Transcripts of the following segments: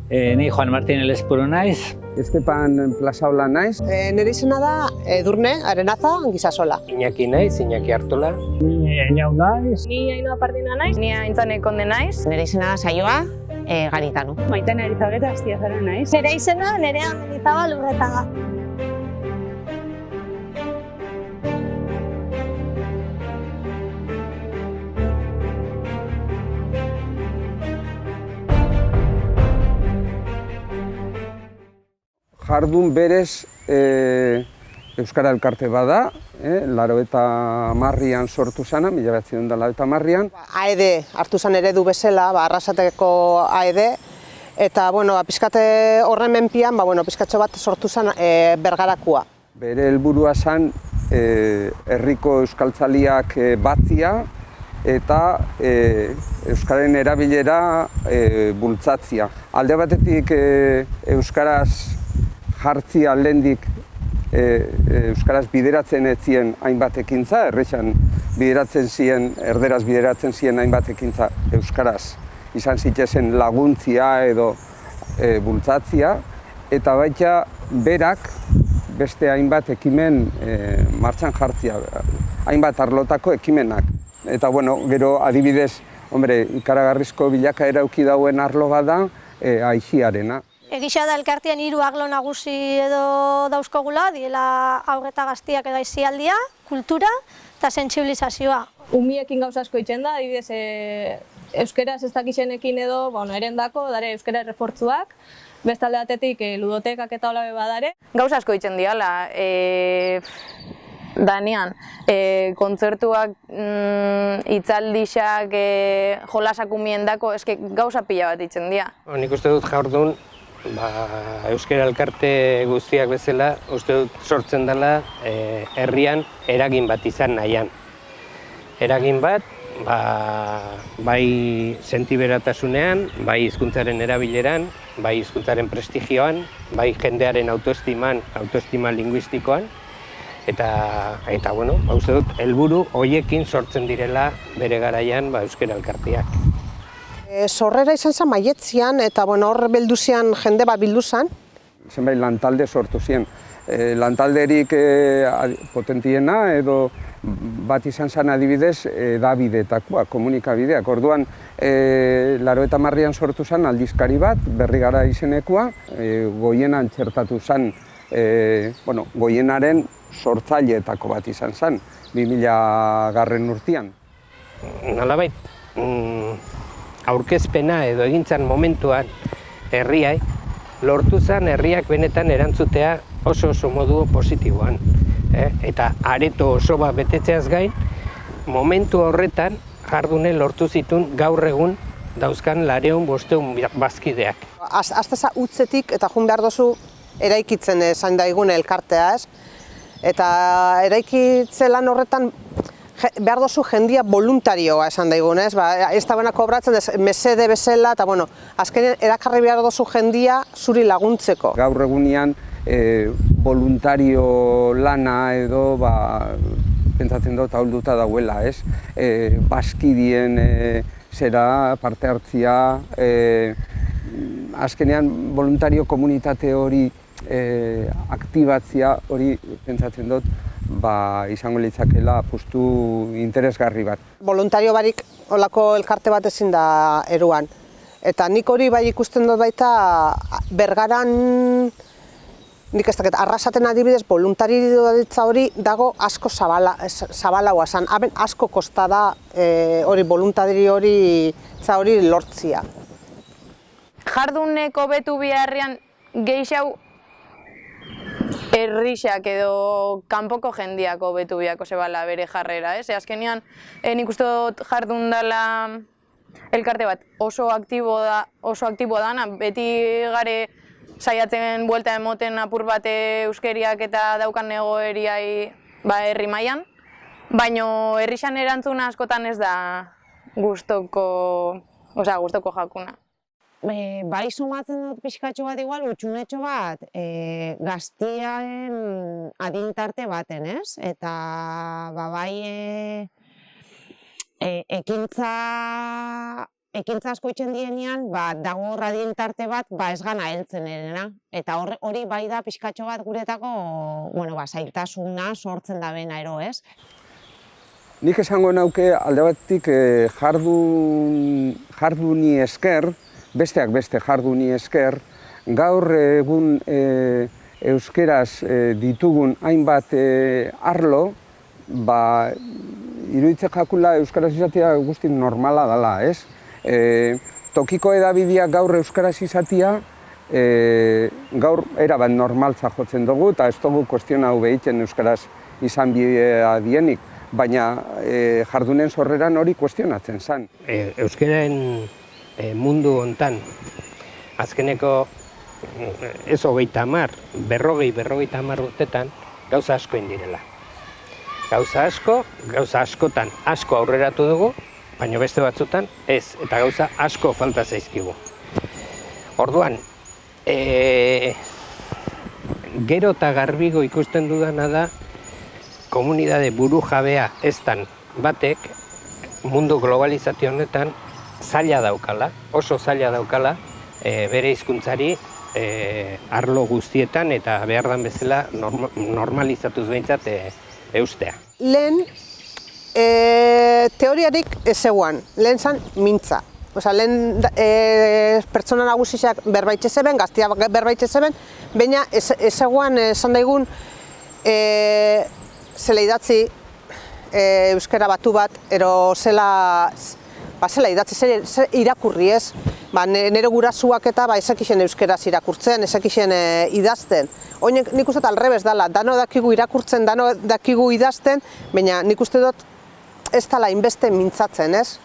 Ni Juan Martín Elespuru naiz. Estepan Plazaola naiz. Nire izena da Edurne Arenaza Gisasola. Iñaki naiz, Iñaki Artola. Ni Eñau naiz. Ni Ainhoa Pardina naiz. Ni Aintzane Konde naiz. Nire izena da Saioa Garitano. Maitane Arizabeta Astiazaren naiz. Nire izena Nerea Mendizabal Urretaga. Jardun berez Euskara Elkarte bada, 1910an sortu zana, 1910an. AED hartu zen eredu bezala, Arrasateko AED, eta pixkate horren menpian, pixkatxo bat sortu zen Bergarakua. Bere helburua zen herriko euskaltzaliak batzia eta Euskararen erabilera bultzatzia. Alde batetik euskaraz jartzia lehendik euskaraz bideratzen ez zien hainbat ekintza, errexan bideratzen ziren, erderaz bideratzen ziren hainbat ekintza euskaraz izan zitezen laguntzia edo bultzatzia, eta baita berak beste hainbat ekimen martxan jartzia, hainbat arlotako ekimenak. Eta gero adibidez, ikaragarrizko bilakaera eduki dauen arlo bada aixiarena. Egisa da elkartean 3 arlo nagusi edo dauzkogula, diela haur eta gaztiak edo aisialdia, kultura eta sentsibilizazioa. Umiekin gauza asko itzen da, adibidez euskeraz ez dakixenekin edo erendako, dare euskara errefortzuak, bestalde batetik ludotekak eta hola badare. Gauza asko itzen diala, danean, kontzertuak, hitzaldixak, jolasak umiendako, gauza pila bat itzen dira. Nik uste dut jardun, Euskara Elkarte guztiak bezala, uste dut sortzen dela herrian eragin bat izan nahian. Eragin bat, bai sentiberatasunean, bai hizkuntzaren erabileran, bai hizkuntzaren prestigioan, bai jendearen autoestima linguistikoan, eta uste dut, helburu horiekin sortzen direla bere garaian Euskara Elkarteak. Sorrera izan zen maietzian, eta hor belduzian jende bat bildu zen. Zenbait lantalde sortu ziren. Lantalderik potentiena edo bat izan zen adibidez edabideetakoa, komunikabideak. Orduan, 1910an sortu zen aldizkari bat, Berri Gara izenekoa, Goienan txertatu zen, Goienaren sortzaileetako bat izan zen, 2000 urtean. Nolabait, aurkezpena edo egintzan momentuan herriai, lortu zen herriak benetan erantzutea oso modu positiboan. Eta areto oso bat betetzeaz gain, momentu horretan jardunen lortu zituen gaur egun dauzkan 200 bazkideak. Azteza utzetik eta jun behar dozu eraikitzen esan daigun elkartea, ez? Eta eraikitze lan horretan behar dozu jendia voluntarioa esan daigun, ez? Ez da bena kobratzen, mesede bezala, eta azkenean erakarri behar dozu jendia zuri laguntzeko. Gaur egunean voluntario lana edo pentsatzen dut ahulduta dauela, ez? Bazkidien zera parte hartzia, azkenean voluntario komunitate hori aktibatzia hori pentsatzen dut izango litzakela apustu interesgarri bat. Voluntario barik olako elkarte bat ezin da eruan. Eta nik hori bai ikusten dut baita Bergaran, nik ez dakit, Arrasaten adibidez, voluntarioa hori dago asko zabalagoa zan. Haben asko kosta da hori voluntario hori lortzia. Jarduneko betu biharrean gehixau herrixak edo kanpoko jendiako betu biako zebala bere jarrera, ez? Azkenean, nik uste dut jardun dela elkarte bat oso aktibo dana, beti gare saiatzen buelta emoten apur bate euskeriak eta daukan egoeriai herri mailan, baina herrixan erantzuna askotan ez da gustoko jakuna. Bai sumatzen dut pixkatxo bat igual, utxunetxo bat, gaztiaren adintarte baten, ez? Eta bai ekintza ekintza asko itxen dienean, dago radien tarte bat, ez gana heltzen erena. Eta hori bai da pixkatxo bat guretako, zailtasuna sortzen da bena ero, ez? Nik esango nauke alde batetik jarduni esker, besteak beste jarduni esker, gaur egun euskeraz ditugun hainbat arlo, iruditzen jakula euskaraz izatea guzti normala dela, ez? Tokiko edabideak gaur euskaraz izatea, gaur erabat normaltza jotzen dugu, eta ez dugu kuestiona hau behitzen euskaraz izan bidea dienik, baina jardunen sorreran hori kuestionatzen zen. Euskararen mundu hontan, azkeneko ez 30, 40 urtetan gauza asko indirela. Gauza askotan asko aurreratu dugu, baina beste batzutan ez, eta gauza asko falta zaizkigu. Orduan, gero eta garbigo ikusten dudana da, komunitate buru jabea eztan batek mundu globalizazio honetan zaila daukala, oso zaila daukala, bere hizkuntzari arlo guztietan eta behar dan bezala normalizatuz behintzat eustea. Lehen teoriarik ez eguan, lehen zan mintza. Lehen pertsona nagusiak berbaitxe zeben, gaztia berbaitxe zeben, baina ez eguan esan daigun zela idatzi euskara batu bat, ero zela idatzi, zer irakurri ez. Nire gurasuak eta ezakixen euskaraz irakurtzen, ezakixen idazten. Oinek nik uste alrebez dela, dano dakigu irakurtzen, dano dakigu idazten, baina nik uste dut ez dela inbeste mintzatzen, ez?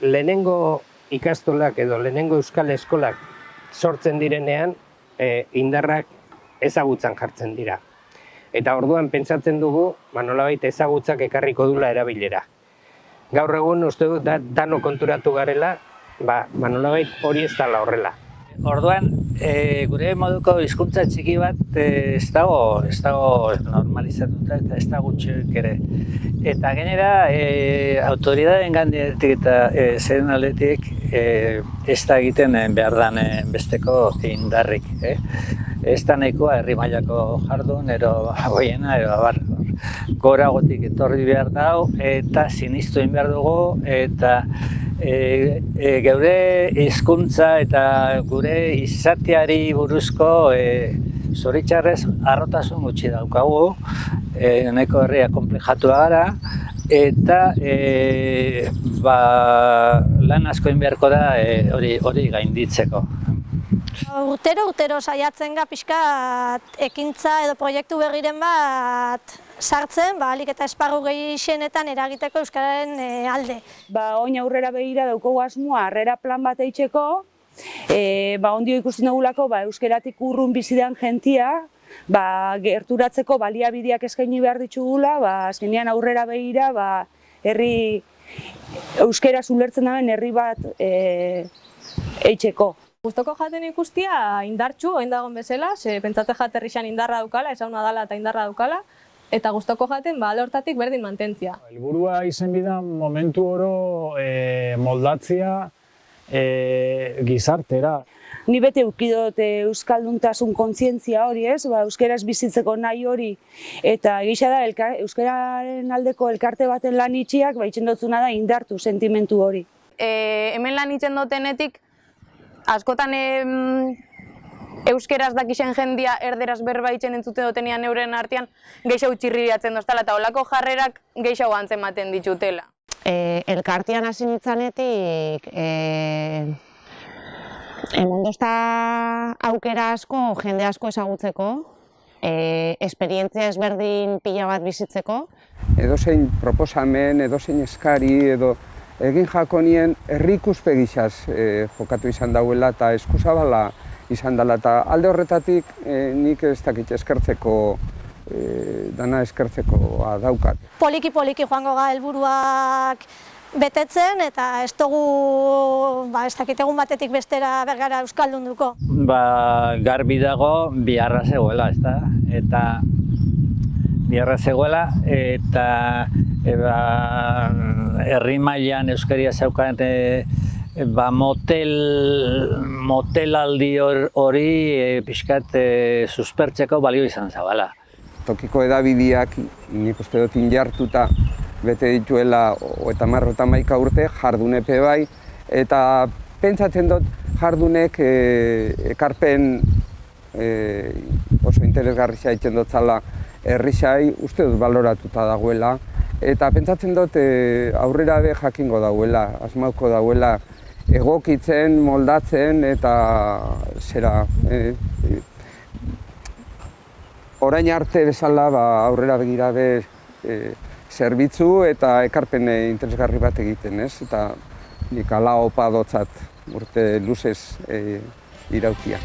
Lehenengo ikastolak edo lehenengo euskal eskolak sortzen direnean, indarrak ezagutzan jartzen dira. Eta orduan pentsatzen dugu, nolabait ezagutzak ekarriko dula erabilera. Gaur egun uste dut dano konturatu garela, nolabait hori ez dela horrela. Orduan, gure moduko hizkuntza txiki bat ez dago normalizatuta eta ez da gutxik ere. Eta gainera, autoridadeen gandiatik eta zeren aldetik ez da egiten behar dan besteko indarrik. Ez da nahikoa herri mailako jardun, goiena, goragotik etorri behar dago, eta sinistu egin behar dugu, eta geure hizkuntza eta gure izateari buruzko zoritxarrez harrotasun gutxi daukagu, nahiko herria konplejatua gara, eta lan asko egin beharko da hori gainditzeko. Urtero saiatzen ga pixkat ekintza edo proiektu berriren bat sartzen, ahalik eta esparru gehienetan eragiteko euskararen alde. Oin aurrera begira daukagu asmoa harrera plan bat eitzeko, ondio ikusten dugulako euskaratik urrun bizidan jentia, gerturatzeko baliabideak eskaini behar ditugula, azkenean aurrera begira herri euskaraz ulertzen daben herri bat eitzeko. Gustoko jaten ikustia indartxu, oin dagoen bezala, pentsatze jaterrixan indarra daukala, esauna dala eta indarra daukala, eta gustoko jaten alortatik berdin mantentzia. Helburua izen bidan momentu oro moldatzea gizartera. Ni bete eukidot euskalduntasun kontzientzia hori ez, euskaraz bizitzeko nahi hori, eta egisa da euskararen aldeko elkarte baten lan itxiak, itxen dutzuna da indartu sentimentu hori. Hemen lan itxen dutenetik, askotan euskeraz dakixen jendia erderaz berba itxen entzute dutenean euren artean geixau txirririatzen doztala eta olako jarrerak geixau antzematen ditutela. Elkartean hasi nintzanetik emondozta aukera asko, jende asko ezagutzeko, esperientzia ezberdin pila bat bizitzeko. Edozein proposamen, edozein eskari, edo egin jakonien herri ikuspegizaz jokatu izan dauela eta eskuzabala izan dela. Eta alde horretatik nik ez dakit eskertzeko, dana eskertzeko daukat. Poliki joango ga helburuak betetzen eta ez dugu ez dakit egun batetik bestera bergara euskaldunduko. Garbi dago biharra zegoela, ezta? Eta biharra zegoela eta herri mailan euskaria zeukan motelaldi hori pixkat suspertzeko balio izan zabala. Tokiko edabideak nik uste dut injartuta bete dituela 30-31 urte, jardunepe bai, eta pentsatzen dut jardunek ekarpen oso interesgarri zaitzen dut zala herrisai, uste dut baloratuta dagoela, eta pentsatzen dut aurrera be jakingo dauela, asmauko dauela egokitzen, moldatzen, eta zera orain arte bezala aurrera begira be zerbitzu eta ekarpen interesgarri bat egiten, ez? Eta nik ala opa dotzat urte luzez irautia.